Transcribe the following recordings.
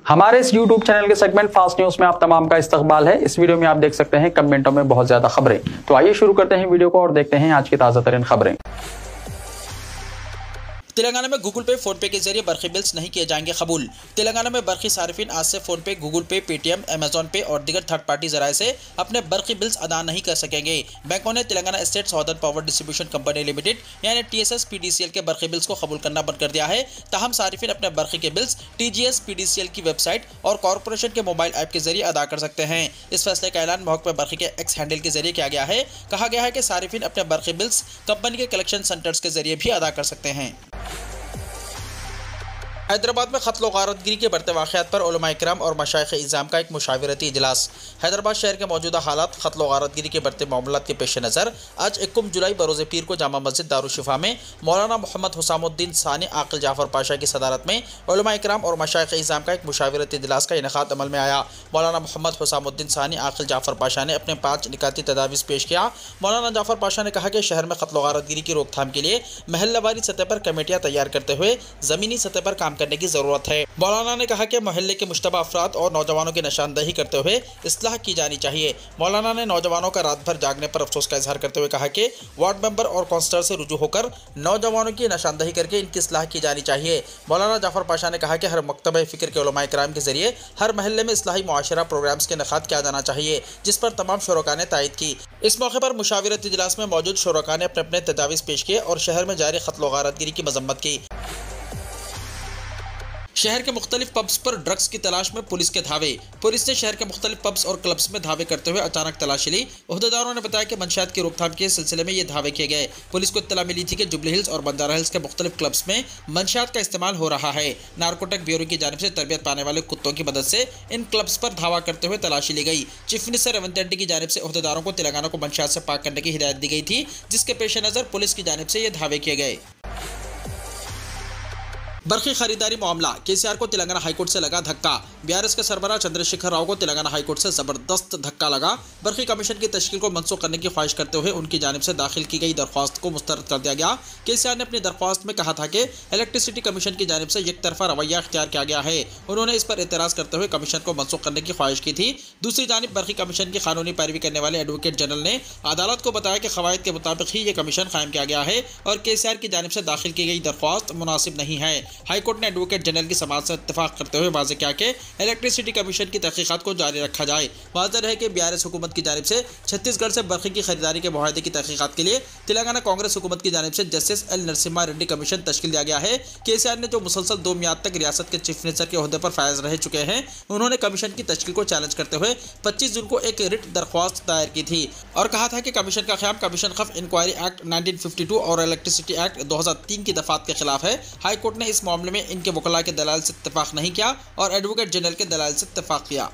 हमारे इस YouTube channel के सेगमेंट फास्ट न्यूज में आप तमाम का इस्तकबाल है। इस वीडियो में आप देख सकते हैं कमेंटों में बहुत ज्यादा खबरें। तो आइए शुरू करते हैं वीडियो को और देखते हैं आज की ताजा तरीन खबरें। तेलंगाना में गूगल पे, फोन पे के जरिए बरकी बिल्स नहीं किए जाएंगे कबूल। तेलंगाना में बरकी सार्फिन आज से फोन पे, गूगल पे, पेटीएम, अमेजॉन पे और दीगर थर्ड पार्टी जराये से अपने बरकी बिल्स अदा नहीं कर सकेंगे। बैंकों ने Telangana state southern power distribution company limited यानी TSS PDCL के बरकी बिल्स को कबूल करना बंद कर दिया है। ताहम सार्फिन अपने बरकी के बिल्स TGS PDCL की वेबसाइट और कॉर्पोरेशन के मोबाइल ऐप के जरिए अदा कर सकते हैं। इस फैसले का ऐलान महकमा बरकी के एक्स हैंडल के जरिए किया गया है। कहा गया है कि सार्फिन अपने बरकी बिल्स कंपनी के कलेक्शन सेंटर्स के जरिए भी अदा कर सकते हैं। हैदराबाद में कत्ल गारतगिरी के बढ़ते वाक़यात पर उलमा इकराम और मशाइख इज़ाम का एक मुशावरती इजलास। हैदराबाद शहर के मौजूदा हालात, कत्ल गारतगिरी के बढ़ते मामलात के पेश नज़र आज 21 जुलाई बरोज़ पीर को जामा मस्जिद दारुशिफा में मौलाना मोहम्मद हुसामुद्दीन सानी आकिल जाफ़र पाशा की सदारत में उलमा इकराम और मशाइख इज़ाम का एक मुशावरती इजलास का इनेकाद अमल में आया। मौलाना मोहम्मद हुसामुद्दीन सानी आकिल जाफ़र पाशा ने अपने 5 निकाती तदावीज़ पेश किया। मौलाना जाफ़र पाशा ने कहा कि शहर में कत्ल गारतगिरी की रोकथाम के लिए महल्लावारी सतह पर कमेटियाँ तैयार करते हुए ज़मीनी सतह पर काम करने की ज़रूरत है। मौलाना ने कहा कि मोहल्ले के मुश्तबा अफराद और नौजवानों की निशानदही करते हुए इस्लाह की जानी चाहिए। मौलाना ने नौजवानों का रात भर जागने पर अफसोस का इजहार करते हुए कहा कि वार्ड मेंबर और काउंसलर से रुजू होकर नौजवानों की निशानदही करके इनकी इस्लाह की जानी चाहिए। मौलाना जाफ़र पाशा ने कहा कि हर मकतबा फ़िक्र के उलमा इकराम के जरिए हर महल्ले में इस्लाही मुआशरा प्रोग्राम्स के इनेकाद किया जाना चाहिए, जिस पर तमाम शुरका ने तायद की। इस मौके पर मुशावरत इजलास में मौजूद शुरका ने अपने अपने तजावीज़ पेश किए और शहर में जारी कत्ल गारतगिरी की मजम्मत की। शहर के मुख्तलिफ पब्स पर ड्रग्स की तलाश में पुलिस के धावे। पुलिस ने शहर के मुख्तलिफ पब्स और क्लब्स में धावे करते हुए अचानक तलाशी ली। ओहदेदारों ने बताया कि मंशियात की रोकथाम के सिलसिले में ये धावे किए गए। पुलिस को इत्तला मिली थी कि जुबली हिल्स और बंजारा हिल्स के मुख्तलिफ क्लब्स में मंशियात का इस्तेमाल हो रहा है। नारकोटिक ब्यूरो की जानिब से तरबियत पाने वाले कुत्तों की मदद से इन क्लब्स पर धावा करते हुए तलाशी ली गई। चीफ मिनिस्टर रेवंत रेड्डी की जानिब से ओहदेदारों को तेलंगाना को मंशियात से पाक करने की हिदायत दी गई थी, जिसके पेश नज़र पुलिस की जानिब से ये धावे किए गए। बरकी खरीदारी मामला, KCR को तेलंगाना हाईकोर्ट से लगा धक्का। BRS के सरबराह चंद्रशेखर राव को तेलंगाना हाईकोर्ट से जबरदस्त धक्का लगा। बरकी कमीशन की तश्कील को मनसूख करने की ख्वाहिश करते हुए उनकी जानिब से दाखिल की गई दरख्वास्त को मुस्तरद कर दिया गया। KCR ने अपनी दरख्वास्त में कहा था कि इलेक्ट्रिसिटी कमीशन की जानिब से एक तरफा रवैया अख्तियार किया गया है। उन्होंने इस पर एतराज़ करते हुए कमीशन को मनसूख करने की ख्वाहिश की थी। दूसरी जानिब बरकी कमीशन की कानूनी पैरवी करने वाले एडवोकेट जनरल ने अदालत को बताया कि क़वायद के मुताबिक ही ये कमीशन कायम किया गया है और KCR की जानिब से दाखिल की गई दरख्वास्त मुनासिब नहीं है। हाईकोर्ट ने एडवोकेट जनरल की समाअत से इत्तेफाक करते हुए वाज़ेह किया कि इलेक्ट्रिसिटी कमीशन की तहकीकात को जारी रखा जाए। वाज़ेह है कि BRS हुकूमत की जानिब से छत्तीसगढ़ से बरकी की खरीदारी के मुआहदे की तहकीकात के लिए तेलंगाना कांग्रेस हुकूमत की जानिब से justice L Narasimha Reddy commission तश्कील दिया गया है। KCR ने जो मुसलसल 2 मियाद तक रियासत के चीफ मिनिस्टर के ओहदे पर फायज रह चुके हैं, उन्होंने कमीशन की तश्कील को चैलेंज करते हुए 25 जून को एक रिट दरख्वास्त दायर की थी और कहा था कि कमीशन का क़याम कमीशन खफ इंक्वायरी एक्ट 1952 और इलेक्ट्रिसिटी एक्ट 2003 की दफात के खिलाफ है। हाईकोर्ट ने इस मामले में इनके वकला के दलाल से इत्तेफाक नहीं किया और एडवोकेट जनरल के दलाल से इत्तेफाक किया।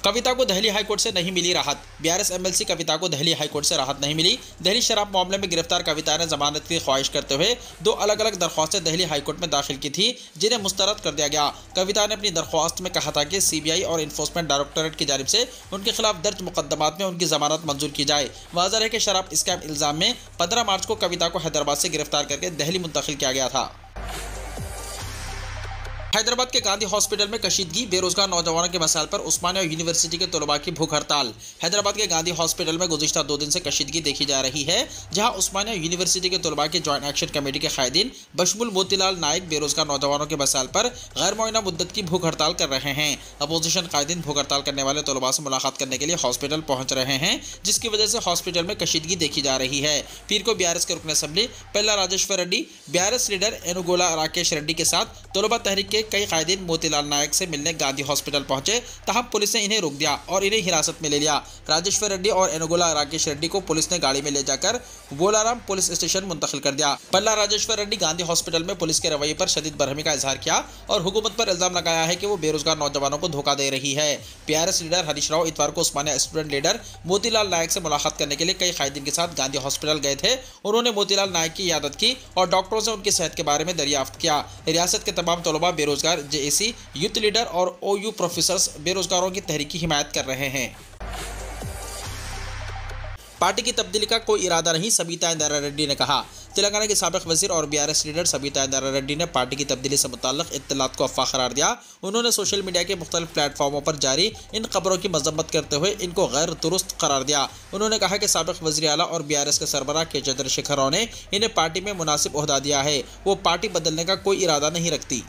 कविता को दिल्ली हाईकोर्ट से नहीं मिली राहत। BRS MLC कविता को दिल्ली हाईकोर्ट से राहत नहीं मिली। दिल्ली शराब मामले में गिरफ्तार कविता ने जमानत की ख्वाहिश करते हुए 2 अलग अलग दरख्वास्तें दिल्ली हाईकोर्ट में दाखिल की थी, जिन्हें मुस्तरद कर दिया गया। कविता ने अपनी दरख्वास्त में कहा था कि CBI और इन्फोर्समेंट डायरेक्टोरेट की जानिब से उनके खिलाफ दर्ज मुकदमात में उनकी जमानत मंजूर की जाए। वाज़ेह है कि शराब स्कैम इल्ज़ाम में 15 मार्च को कविता को हैदराबाद से गिरफ्तार करके दिल्ली मुंतकिल किया गया था। हैदराबाद के गांधी हॉस्पिटल में कशीदगी, बेरोजगार नौजवानों के मसाइल पर उस्मानिया यूनिवर्सिटी के तलबा की भूख हड़ताल। हैदराबाद के गांधी हॉस्पिटल में गुज़िश्ता 2 दिन से कशीदगी देखी जा रही है, जहां उस्मानिया यूनिवर्सिटी के तलबा के जॉइंट एक्शन कमेटी के कायदीन बशमुल मोतीलाल नायक बेरोजगार नौजवानों के मसाइल पर गैर मुअय्यना मुद्दत की भूख हड़ताल कर रहे हैं। अपोजिशन कायदीन भूख हड़ताल करने वाले तलबा से मुलाकात करने के लिए हॉस्पिटल पहुँच रहे हैं, जिसकी वजह से हॉस्पिटल में कशीदगी देखी जा रही है। पीर को BRS के रुकन असम्बली पल्ला राजेश्वर रेड्डी, BRS लीडर एनुगोला राकेश रेड्डी के साथ तलबा तहरीक के कई कायदीन मोतीलाल नायक से मिलने गांधी हॉस्पिटल पहुंचे, तहम पुलिस ने इन्हें रोक दिया और इन्हें हिरासत में ले लिया। राजेश्वर रेड्डी और एनुगोला राकेश रेड्डी को पुलिस ने गाड़ी में ले जाकर बोलाराम पुलिस स्टेशन मुंतकिल कर दिया। पल्ला राजेश्वर रेड्डी गांधी हॉस्पिटल में पुलिस के रवैये पर शदीद बरहमी का इजहार किया और हुकूमत पर इल्जाम लगाया है कि वो बेरोजगार नौजवानों को धोखा दे रही है। BRS लीडर हरीश राव इतवार को उस्मानिया स्टूडेंट लीडर मोतीलाल नायक से मुलाकात करने के लिए कई कायदीन के साथ गांधी हॉस्पिटल गए थे। उन्होंने मोतीलाल नायक की इयादत की और डॉक्टरों से उनकी सेहत के बारे में दरियाफ्त किया। रियासत के तमाम तलबा बेरोजगार JAC यूथ लीडर और OU प्रोफेसर्स बेरोजगारों की तहरीक की हिमायत कर रहे हैं। पार्टी की तब्दीली का कोई इरादा नहीं, सबिता इंदिरा रेड्डी ने कहा। तेलंगाना के साबिक वजीर और बीआरएस लीडर सबिता इंदिरा रेड्डी ने पार्टी की तब्दीली से मुताल्लिक इत्तलात को अफवाह करार दिया। उन्होंने सोशल मीडिया के मुख्तलिफ प्लेटफॉर्मों पर जारी इन खबरों की मजम्मत करते हुए इनको गैर दुरुस्त करार दिया। उन्होंने कहा कि साबिक वज़ीर आला और बीआरएस के सरबराह के चंद्रशेखर राव ने इन्हें पार्टी में मुनासिब ओहदा दिया है, वो पार्टी बदलने का कोई इरादा नहीं रखती।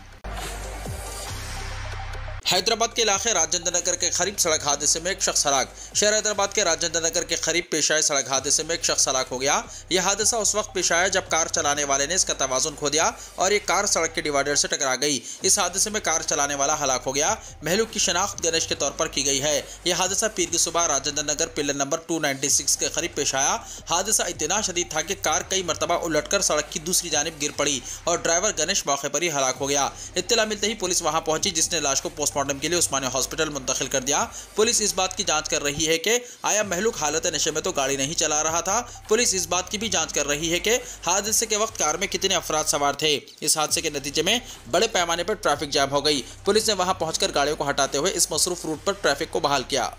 हैदराबाद के इलाके राजेंद्र नगर के करीब सड़क हादसे में एक शख्स हलाक। शहर हैदराबाद के राजेंद्र नगर के करीब पेश आए सड़क हादसे में एक शख्स हलाक हो गया। यह हादसा उस वक्त पेश आया जब कार चलाने वाले ने इसका तवाज़ुन खो दिया और ये कार सड़क के डिवाइडर से टकरा गई। इस हादसे में कार चलाने वाला हलाक हो गया। महलूक की शनाख्त गणेश के तौर पर की गई है। यह हादसा पीर की सुबह राजेंद्र नगर पिलर नंबर 296 के करीब पेश आया। हादसा इतना शदीद था कि कार कई मरतबा उलटकर सड़क की दूसरी जानिब गिर पड़ी और ड्राइवर गणेश मौके पर ही हलाक हो गया। इत्तला मिलते ही पुलिस वहां पहुंची, जिसने लाश को पोस्टमार्टम के लिए उस्मानिया हॉस्पिटल मुंतकिल कर दिया। पुलिस इस बात की जांच कर रही है कि आया महलूक हालत नशे में तो गाड़ी नहीं चला रहा था। पुलिस इस बात की भी जांच कर रही है कि हादसे के वक्त कार में कितने अफराद सवार थे। इस हादसे के नतीजे में बड़े पैमाने पर ट्रैफिक जाम हो गई। पुलिस ने वहां पहुंचकर गाड़ियों को हटाते हुए इस मसरूफ रूट पर ट्रैफिक को बहाल किया।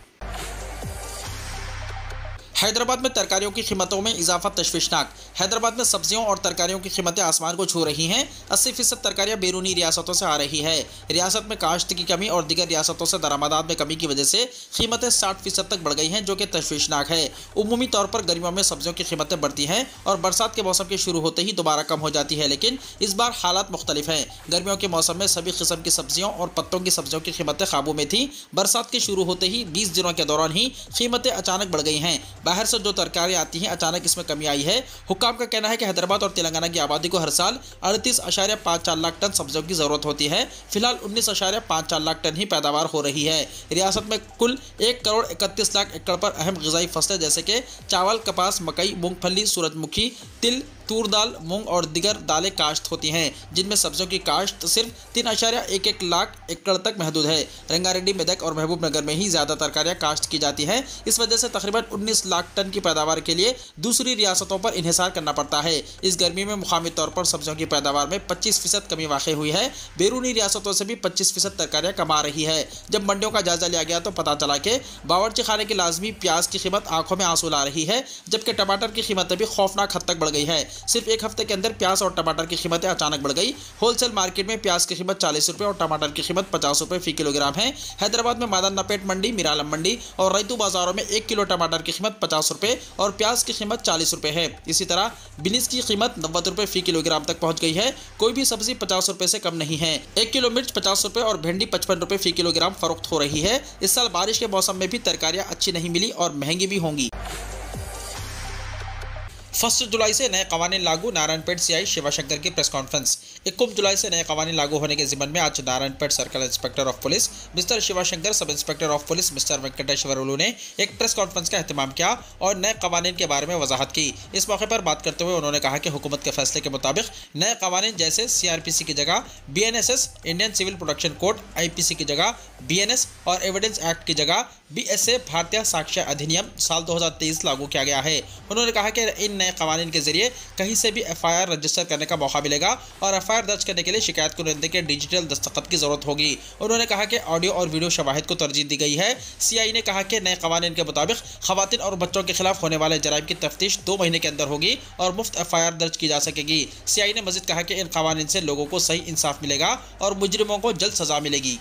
हैदराबाद में तरकारियों की कीमतों में इजाफा तशवीशनाक। हैदराबाद में सब्जियों और तरकारियों की कीमतें आसमान को छू रही हैं। 80% तरकारियां बैरूनी रियासतों से आ रही है। रियासत में काश्त की कमी और दीगर रियासतों से दरामदात में कमी की वजह से कीमतें 60% तक बढ़ गई हैं, जो कि तशवीशनाक है। उमूमी तौर पर गर्मियों में सब्जियों की कीमतें बढ़ती हैं और बरसात के मौसम के शुरू होते ही दोबारा कम हो जाती है, लेकिन इस बार हालात मुख्तलिफ हैं। गर्मियों के मौसम में सभी किस्म की सब्जियों और पत्तों की सब्जियों की कीमतें काबू में थी। बरसात के शुरू होते ही 20 दिनों के दौरान ही कीमतें अचानक बढ़ गई हैं। बाहर से जो तरकारियां आती हैं अचानक इसमें कमी आई है। हुक्काम का कहना है कि हैदराबाद और तेलंगाना की आबादी को हर साल 38.54 लाख टन सब्जियों की जरूरत होती है। फिलहाल 19.54 लाख टन ही पैदावार हो रही है। रियासत में कुल 1 करोड़ 31 लाख एकड़ पर अहम ग़िज़ाई फसलें जैसे कि चावल, कपास, मकई, मूंगफली, सूरजमुखी, तिल, तूर दाल, मूंग और दिगर दालें काश्त होती हैं, जिनमें सब्जियों की काश्त सिर्फ 3.11 लाख एकड़ तक महदूद है। रंगारेड्डी, मेदक और महबूब नगर में ही ज़्यादा तरकारियां काश्त की जाती हैं। इस वजह से तकरीबन 19 लाख टन की पैदावार के लिए दूसरी रियासतों पर इन्हिसार करना पड़ता है। इस गर्मी में मुकामी तौर पर सब्जियों की पैदावार में 25% कमी वाक़ई हुई है। बैरूनी रियासतों से भी 25% तरकारियां कमा रही है। जब मंडियों का जायजा लिया गया तो पता चला कि बावर्ची खाने की लाजमी प्याज की कीमत आंखों में आंसू ला रही है, जबकि टमाटर की कीमतें भी खौफनाक हद तक बढ़ गई है। सिर्फ एक हफ्ते के अंदर प्याज और टमाटर की कीमतें अचानक बढ़ गई। होलसेल मार्केट में प्याज की कीमत 40 रुपये और टमाटर की कीमत 50 रुपये फी किलोग्राम है। हैदराबाद में मादन नपेट मंडी, मिरालम मंडी और रैतू बाजारों में 1 किलो टमाटर की कीमत 50 रुपये और प्याज की कीमत 40 रुपये है। इसी तरह बिनिस की कीमत 90 रुपये फी किलोग्राम तक पहुंच गई है। कोई भी सब्जी 50 रुपये से कम नहीं है। 1 किलो मिर्च 50 रुपये और भिंडी 55 रुपये फी किलोग्राम फरोख्त हो रही है। इस साल बारिश के मौसम में भी तरकारियां अच्छी नहीं मिली और महंगी भी होंगी। 1 जुलाई से नए कवानीन लागू, नारायणपेट सीआई शिवाशंकर की प्रेस कॉन्फ्रेंस। 21 जुलाई से नए कवानीन लागू होने के ज़िम्मन में आज Narayanpet circle inspector of police mister Shivashankar, sub inspector of police mister Venkateswarlu ने एक प्रेस कॉन्फ्रेंस का एहतमाम किया और नए कवानीन के बारे में वजाहत की। इस मौके पर बात करते हुए उन्होंने कहा कि हुकूमत के फैसले के मुताबिक नए कवानीन जैसे CRPC की जगह BNSS, Indian civil protection code, IPC की जगह BNS और एविडेंस एक्ट की जगह BSA, भारतीय साक्ष्य अधिनियम साल 2023 लागू किया गया है। उन्होंने कहा कि इन नए कवानीन के जरिए कहीं से भी FIR रजिस्टर करने का मौका मिलेगा और FIR दर्ज करने के लिए शिकायत कुरिंदे के डिजिटल दस्तखत की जरूरत होगी। उन्होंने कहा कि ऑडियो और वीडियो शवाहिद को तरजीह दी गई है। CI ने कहा कि नए कवानीन के मुताबिक खवातीन और बच्चों के खिलाफ होने वाले जराइम की तफ्तीश 2 महीने के अंदर होगी और मुफ्त FIR दर्ज की जा सकेगी। CI ने मजीद कहा कि इन कवानीन से लोगों को सही इंसाफ मिलेगा और मुजरिमों को जल्द सजा मिलेगी।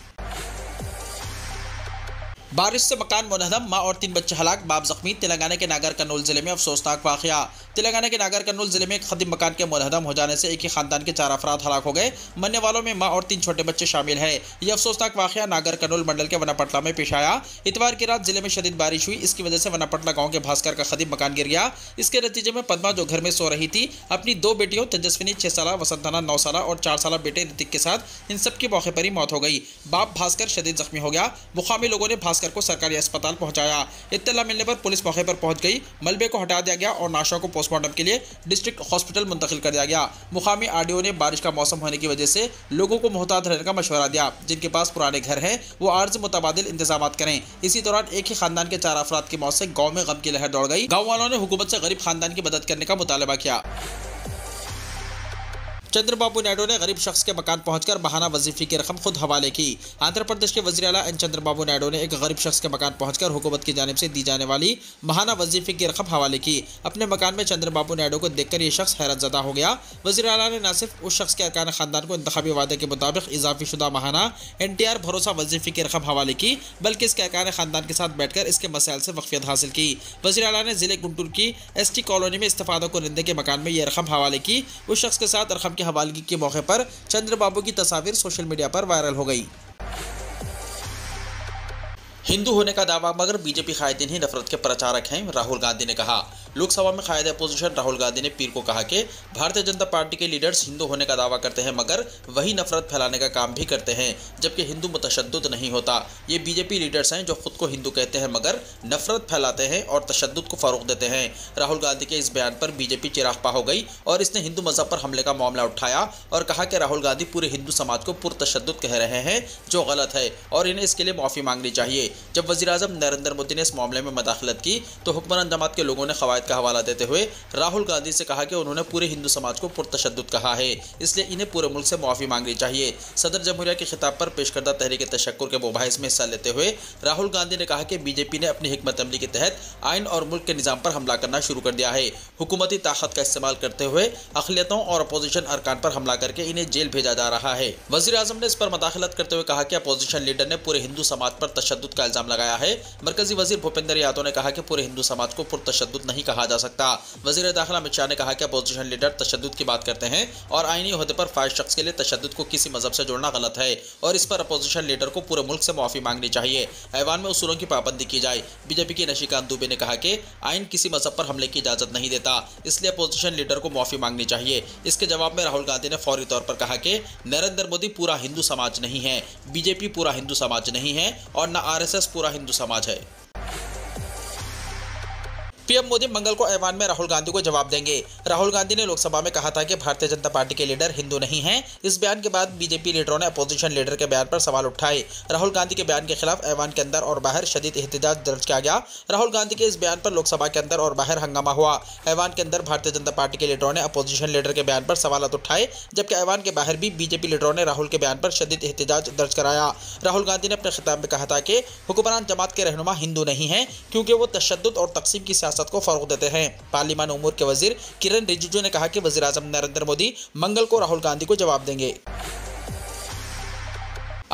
बारिश से मकान मुनहदम, माँ और 3 बच्चे हलाक, बाप जख्मी। तेलंगाना के नागर कर्नूल जिले में अफसोसनाक वाक़या। तेलंगाना के नागर कर्नूल जिले में एक खदीम मकान के मुनहदम हो जाने से एक ही खानदान के 4 अफराद हलाक हो गए। मरने वालों में माँ और 3 छोटे बच्चे शामिल हैं। यह अफसोसनाक वाक़या नागर कर्नूल मंडल के वनापटला में पेश आया। इतवार की रात जिले में शदीद बारिश हुई। इसकी वजह से वनापटला गाँव के भास्कर का खदीम मकान गिर गया। इसके नतीजे में पद्मा, जो घर में सो रही थी, अपनी 2 बेटियों तेजस्विनी 6 साल, वसंतना 9 साल और 4 साल बेटे ऋतिक के साथ इन सब की मौके पर ही मौत हो गई। बाप भास्कर शदीद जख्मी हो गया। मुकामी लोगों ने भास्कर को सरकारी अस्पताल पहुंचाया। इत्तला मिलने पर पुलिस मौके पर पहुंच गई। मलबे को हटा दिया गया और नाशों को पोस्टमार्टम के लिए डिस्ट्रिक्ट हॉस्पिटल मुंतकिल कर दिया गया। मुकामी आरडीओ ने बारिश का मौसम होने की वजह से लोगों को मोहतात रहने का मशवरा दिया। जिनके पास पुराने घर हैं वो आर्ज मुतबादिल इंतजाम करें। इसी दौरान एक ही खानदान के 4 अफराद की मौत से गाँव में गम की लहर दौड़ गई। गाँव वालों ने हुकूमत से गरीब खानदान की मदद करने का मुतालबा किया। चंद्रबाबू नायडू ने गरीब शख्स के मकान पहुंचकर महाना वजीफे की रकम खुद हवाले की। आंध्र प्रदेश के वज़ीर आला एन चंद्रबाबू नायडू ने एक गरीब शख्स के मकान पहुंचकर हुकूमत की जानिब से दी जाने वाली महाना वजीफे की रकम हवाले की। अपने मकान में चंद्रबाबू नायडू को देखकर ये शख्स हैरतज़दा हो गया। वज़ीर आला ने न सिर्फ उस शख्स के अरकान खानदान को इंतखाबी वादे के मुताबिक इजाफी शुदा महाना NTR भरोसा वजीफे की रकम हवाले की, बल्कि इसके अरकान खानदान के साथ बैठकर इसके मसाइल से वाक़फियत हासिल की। वज़ीर आला ने ज़िले गुंटूर की ST कॉलोनी में इस्तेफादा कुरिंदे के मकान में यह रकम हवाले की। उस शख्स के साथ रकम की हवालगी के मौके पर चंद्रबाबू की तस्वीर सोशल मीडिया पर वायरल हो गई। हिंदू होने का दावा मगर बीजेपी कायदीन ही नफरत के प्रचारक हैं, राहुल गांधी ने कहा। लोकसभा में कायदे अपोजिशन राहुल गांधी ने पीर को कहा कि भारतीय जनता पार्टी के लीडर्स हिंदू होने का दावा करते हैं मगर वही नफरत फैलाने का काम भी करते हैं, जबकि हिंदू मुतशद्दुद नहीं होता। ये बीजेपी लीडर्स हैं जो खुद को हिंदू कहते हैं मगर नफरत फैलाते हैं और तशद्दुद को फरोग देते हैं। राहुल गांधी के इस बयान पर बीजेपी चिरागपा हो गई और इसने हिंदू मजहब पर हमले का मामला उठाया और कहा कि राहुल गांधी पूरे हिंदू समाज को पुरतशद्दुद कह रहे हैं, जो गलत है और इन्हें इसके लिए माफ़ी मांगनी चाहिए। जब वज़ीर-ए-आज़म नरेंद्र मोदी ने इस मामले में मदाखलत की तो हुक्मरान जमात के लोगों ने क़वायद का हवाला देते हुए राहुल गांधी से कहा कि उन्होंने पूरे हिंदू समाज को पुरतशद्दुद कहा है, इसलिए इन्हें पूरे मुल्क से माफ़ी मांगनी चाहिए। सदर जमहूरिया के खिताब पर पेश करदा तहरीक तशक्कुर के मुबाहिस में हिस्सा लेते हुए राहुल गांधी ने कहा कि बीजेपी ने अपनी हिकमत अमली के तहत आइन और मुल्क के निज़ाम पर हमला करना शुरू कर दिया है। हुकूमती ताकत का इस्तेमाल करते हुए अक़लियतों और अपोजिशन अरकान पर हमला करके इन्हें जेल भेजा जा रहा है। वज़ीर-ए-आज़म ने इस पर मदाखलत करते हुए कहा कि अपोजिशन लीडर ने पूरे हिंदू समाज पर तशद्दुद का इल्ज़ाम लगाया है। मरकजी वज़ीर भूपेंद्र यादव ने कहा कि पूरे हिंदू समाज को पुरतशद्दुद नहीं कहा जा सकता। वज़ीर दाखिला अमित शाह ने कहा कि अपोजिशन लीडर तशद्दुद की बात करते हैं और आईनी ओहदे पर फाइज शख्स के लिए तशद्दुद को किसी मजहब से जोड़ना गलत है और इस पर अपोजिशन लीडर को पूरे मुल्क से माफ़ी मांगनी चाहिए। ऐवान में उसूलों की पाबंदी की जाए। बीजेपी की निशिकांत दुबे ने कहा कि आइन किसी मजहब पर हमले की इजाज़त नहीं देता, इसलिए अपोजिशन लीडर को माफ़ी मांगनी चाहिए। इसके जवाब में राहुल गांधी ने फौरी तौर पर कहा कि नरेंद्र मोदी पूरा हिंदू समाज नहीं है, बीजेपी पूरा हिंदू समाज नहीं है और न RSS पूरा हिंदू समाज है। पीएम मोदी मंगल को ऐवान में राहुल गांधी को जवाब देंगे। राहुल गांधी ने लोकसभा में कहा था कि भारतीय जनता पार्टी के लीडर हिंदू नहीं हैं। इस बयान के बाद बीजेपी लीडरों ने अपोजिशन लीडर के बयान पर सवाल उठाए। राहुल गांधी के बयान के खिलाफ ऐवान के अंदर और बाहर शदीद एहतजाज दर्ज किया गया। राहुल गांधी के इस बयान पर लोकसभा के अंदर और बाहर हंगामा हुआ। ऐवान के अंदर भारतीय जनता पार्टी के लीडरों ने अपोजिशन लीडर के बयान पर सवाल उठाए, जबकि ऐवान के बाहर भी बीजेपी लीडरों ने राहुल के बयान पर शदीद एहतजाज दर्ज कराया। राहुल गांधी ने अपने खिताब में कहा था कि हुक्मरान जमात के रहनुमा हिंदू नहीं हैं क्योंकि वो तशद्दुद और तकसीम की सियासत को फरोग देते हैं। पार्लिमान उमूर के वजीर किरण रिजिजू ने कहा कि वज़ीर-ए-आज़म नरेंद्र मोदी मंगल को राहुल गांधी को जवाब देंगे।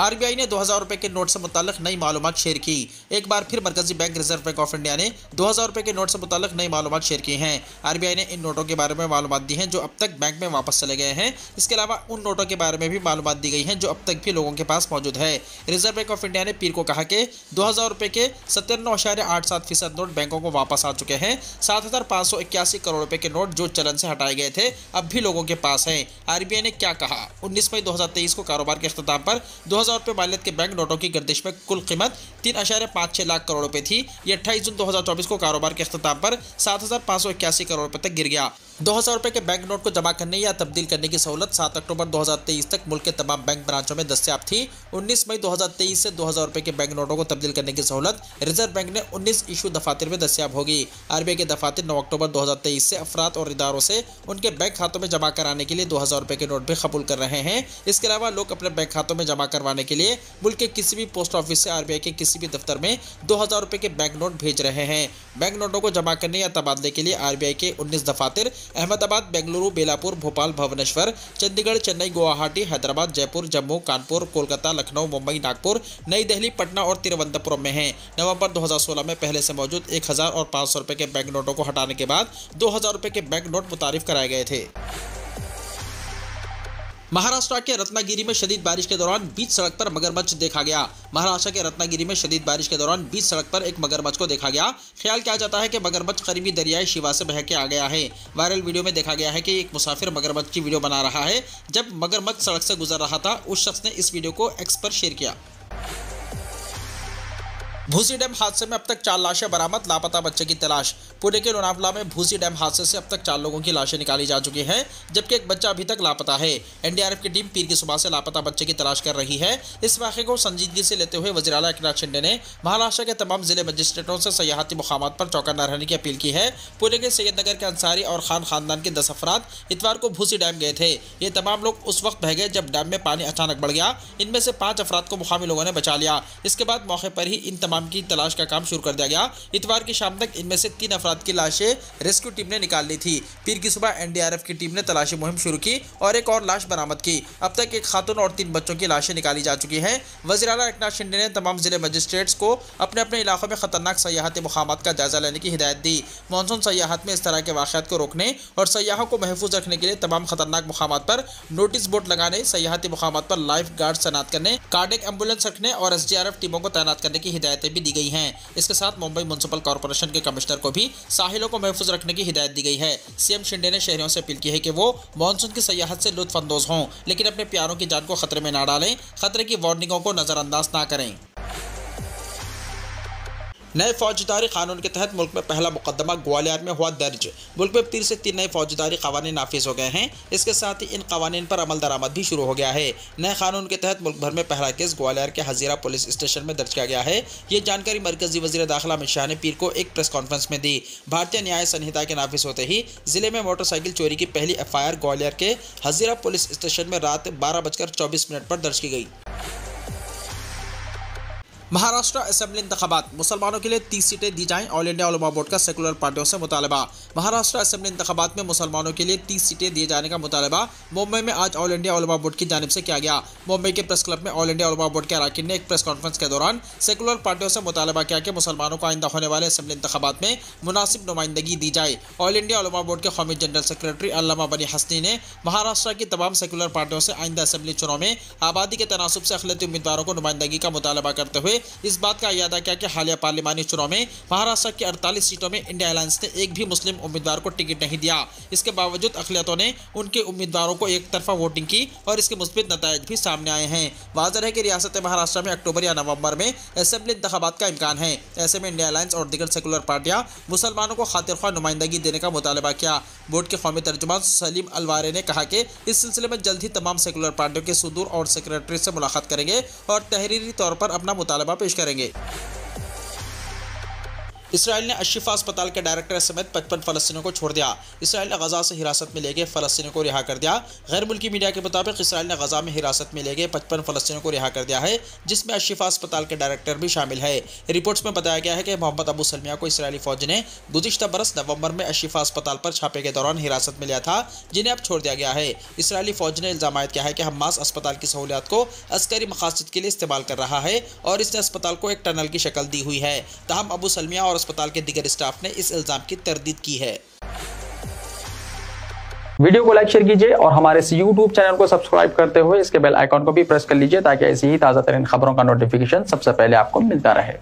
RBI ने 2000 रुपए के नोट से मुताल्लिक नई मालूमात शेयर की। एक बार फिर मरकजी bank reserve bank of India ने 2000 रुपए के नोट से मुताल्लिक नई मालूमात शेयर की हैं। RBI ने इन नोटों के बारे में मालूमात दी हैं जो अब तक बैंक में वापस चले गए हैं। इसके अलावा उन नोटों के बारे में भी मालूमात दी गई हैं जो अब तक भी लोगों के पास मौजूद है। रिजर्व बैंक ऑफ इंडिया ने पीर को कहा कि 2000 रुपए के 97.87% नोट बैंकों को वापस आ चुके हैं। 7581 करोड़ रुपए के नोट जो चलन से हटाए गए थे अब भी लोगों के पास हैं। RBI ने क्या कहा? 19 मई 2023 को कारोबार के अख्ताम पर 2000 रुपए मालियत के बैंक नोटों की गर्दिश में कुल कीमत 3.56 लाख करोड़ रुपए थी। ये 28 जून 2024 को कारोबार के अख्ताम पर 7581 करोड़ रुपए तक गिर गया। 2000 रुपए के बैंक नोट को जमा करने या तब्दील करने की सहूलत 7 अक्टूबर 2023 तक मुल्क के तमाम बैंक ब्रांचों में दस्तयाब थी। 19 मई 2023 से 2000 रुपए के बैंक नोटों को तब्दील करने की सहूलत रिजर्व बैंक ने 19 इशू दफातर में दस्तयाब होगी। RBI के दफातर 9 अक्टूबर 2023 से अफराद और इदारों से उनके बैंक खातों में जमा कराने के लिए 2000 रुपए के नोट भी कबूल कर रहे हैं। इसके अलावा लोग अपने बैंक खातों में जमा करवाने के लिए मुल्क के किसी भी पोस्ट ऑफिस से RBI के किसी भी दफ्तर में 2000 रुपए के बैंक नोट भेज रहे हैं। बैंक नोटों को जमा करने या तबादले के लिए RBI के 19 दफातर अहमदाबाद, बेंगलुरु, बेलापुर, भोपाल, भुवनेश्वर, चंडीगढ़, चेन्नई, गुवाहाटी, हैदराबाद, जयपुर, जम्मू, कानपुर, कोलकाता, लखनऊ, मुंबई, नागपुर, नई दिल्ली, पटना और तिरुवनंतपुरम में हैं। नवंबर 2016 में पहले से मौजूद 1000 और 500 रुपए के बैंक नोटों को हटाने के बाद 2000 रुपए के बैंक नोट मुतारिफ कराए गए थे। महाराष्ट्र के रत्नागिरी में शदीद बारिश के दौरान बीच सड़क पर मगरमच्छ देखा गया। महाराष्ट्र के रत्नागिरी में शदीद बारिश के दौरान बीच सड़क पर एक मगरमच्छ को देखा गया। ख्याल किया जाता है कि मगरमच्छ करीबी दरियाई शिवा से बह के आ गया है। वायरल वीडियो में देखा गया है कि एक मुसाफिर मगरमच्छ की वीडियो बना रहा है। जब मगरमच्छ सड़क से गुजर रहा था उस शख्स ने इस वीडियो को एक्स पर शेयर किया। भूसी डैम हादसे में अब तक 4 लाशें बरामद, लापता बच्चे की तलाश। पुणे के लोनावला में भूसी डैम हादसे से अब तक 4 लोगों की लाशें निकाली जा चुकी हैं, जबकि एक बच्चा अभी तक लापता है। एनडीआरएफ की टीम पीर की सुबह से लापता बच्चे की तलाश कर रही है। इस वाक़े को संजीदगी से लेते हुए वज़ीर आला एकनाथ शिंदे ने महाराष्ट्र के तमाम जिले मजिस्ट्रेटों से सयाहती मुकामात पर चौकन्ना रहने की अपील की है। पुणे के सैयदनगर के अंसारी और खान खानदान के 10 अफराद इतवार को भूसी डैम गए थे। ये तमाम लोग उस वक्त बह गए जब डैम में पानी अचानक बढ़ गया। इनमें से 5 अफराद को मुकामी लोगों ने बचा लिया। इसके बाद मौके पर ही इन तमाम की तलाश का काम शुरू कर दिया गया। इतवार की शाम तक इनमें से 3 अफराद की लाशें रेस्क्यू टीम ने निकाल ली थी। पीर की सुबह एनडीआरएफ की टीम ने तलाशी मुहिम शुरू की और एक और लाश बरामद की। अब तक एक खातून और 3 बच्चों की लाशें निकाली जा चुकी हैं। वज़ीर आला एकनाथ शिंदे ने तमाम जिले मजिस्ट्रेट्स को अपने अपने इलाकों में खतरनाक सयाहती मुकामात का जायजा लेने की हिदायत दी। मानसून सयाहत में इस तरह के वाक़यात को रोकने और सयाहों को महफूज रखने के लिए तमाम खतरनाक मुकामात पर नोटिस बोर्ड लगाने, सयाहती मुकामात पर लाइफ गार्ड तैनात करने, कार्डियक एम्बुलेंस रखने और एसडीआरएफ टीमों को तैनात करने की हिदायतें भी दी गई हैं। इसके साथ मुंबई म्युनिसिपल कॉर्पोरेशन के कमिश्नर को भी साहिलों को महफूज रखने की हिदायत दी गई है। सीएम शिंदे ने शहरियों से अपील की है कि वो मानसून की सयाहत से लुत्फ अंदोज हों, लेकिन अपने प्यारों की जान को खतरे में ना डालें, खतरे की वार्निंगों को नजरअंदाज ना करें। नए फौजदारी कानून के तहत मुल्क में पहला मुकदमा ग्वालियर में हुआ दर्ज। मुल्क में फिर से 3 नए फौजदारी कानून नाफिज हो गए हैं। इसके साथ ही इन कानून पर अमल दरामद भी शुरू हो गया है। नए कानून के तहत मुल्क भर में पहला केस ग्वालियर के हजीरा पुलिस स्टेशन में दर्ज किया गया है। ये जानकारी मरकजी वजीर दाखिला अमित शाह ने पीर को एक प्रेस कॉन्फ्रेंस में दी। भारतीय न्याय संहिता के नाफिज होते ही जिले में मोटरसाइकिल चोरी की पहली एफआईआर ग्वालियर के हजीरा पुलिस स्टेशन में रात 12:24 पर दर्ज की गई। महाराष्ट्र असेंबली इंतखाबात, मुसलमानों के लिए 30 सीटें दी जाएं। ऑल इंडिया उलमा बोर्ड का सेकुलर पार्टियों से मुतालबा। महाराष्ट्र असेंबली इंतखाबात में मुसलमानों के लिए 30 सीटें दिए जाने का मुतालबा मुंबई में आज ऑल इंडिया उलमा बोर्ड की जानिब से किया गया। मुंबई के प्रेस क्लब में ऑल इंडिया उलमा बोर्ड के अरकान ने एक प्रेस कॉन्फ्रेंस के दौरान सेकुलर पार्टियों से मुतालबा किया कि मुसलमानों को आइंदा होने वाले असेंबली इंतखाबात में मुनासिब नुमाइंदगी दी जाए। ऑल इंडिया उलमा बोर्ड के कौमी जनरल सेक्रेटरी अल्लामा बनी हसनी ने महाराष्ट्र की तमाम सेकुलर पार्टियों से आइंदा असेंबली चुनाव में आबादी के तनासुब से अखिलती उम्मीदवारों को नुमाइंदगी का मुतालबा करते हुए इस बात का यादा किया कि हालिया पार्लिमानी चुनाव में महाराष्ट्र की 48 सीटों में इंडिया अलायंस ने एक भी मुस्लिम उम्मीदवार को टिकट नहीं दिया। इसके बावजूद अखिलियतों ने उनके उम्मीदवारों को एक तरफा वोटिंग की और इसके मुस्बित नतायज भी सामने आए हैं। वाज़ेह है कि रियासत महाराष्ट्र में अक्टूबर या नवंबर में असेंबली इंतखाबात का इम्कान है। ऐसे में इंडिया अलायंस और दीगर सेकुलर पार्टियां मुसलमानों को खातिरख्वाह नुमाइंदगी देने का मुतालबा किया। बोर्ड के कौमी तर्जुमान सलीम अलवारे ने कहा कि इस सिलसिले में जल्द ही तमाम सेकुलर पार्टियों के सदूर और सेक्रेटरी से मुलाकात करेंगे और तहरीरी तौर पर अपना मुतालबा पेश करेंगे। इसराइल ने अशिफा अस्पताल के डायरेक्टर समेत 55 फ़लस्तीनियों को छोड़ दिया। इसराइल ने गजा से हिरासत में ले गए फ़लस्तीनियों को रिहा कर दिया। गैर मुल्की मीडिया के मुताबिक इसराइल ने गजा में हिरासत में ले गए 55 फ़लस्तीनियों को रिहा कर दिया है, जिसमें अशिफा अस्पताल के डायरेक्टर भी शामिल है। रिपोर्ट्स में बताया गया है कि मोहम्मद अबू सलमिया को इसराइली फौज ने गुज़िश्ता बरस नवंबर में अशिफा अस्पताल पर छापे के दौरान हिरासत में लिया था, जिन्हें अब छोड़ दिया गया है। इसराइली फौज ने इल्ज़ाम किया है कि हमास अस्पताल की सहूलियात को अस्करी मकासद के लिए इस्तेमाल कर रहा है और इसने अस्पताल को एक टनल की शक्ल दी हुई है। ताहम अबू सलमिया और अस्पताल के दीगर स्टाफ ने इस इल्जाम की तरदीद की है। वीडियो को लाइक शेयर कीजिए और हमारे इस YouTube चैनल को सब्सक्राइब करते हुए इसके बेल आइकॉन को भी प्रेस कर लीजिए ताकि ऐसी ही ताज़ा तरीन खबरों का नोटिफिकेशन सबसे पहले आपको मिलता रहे।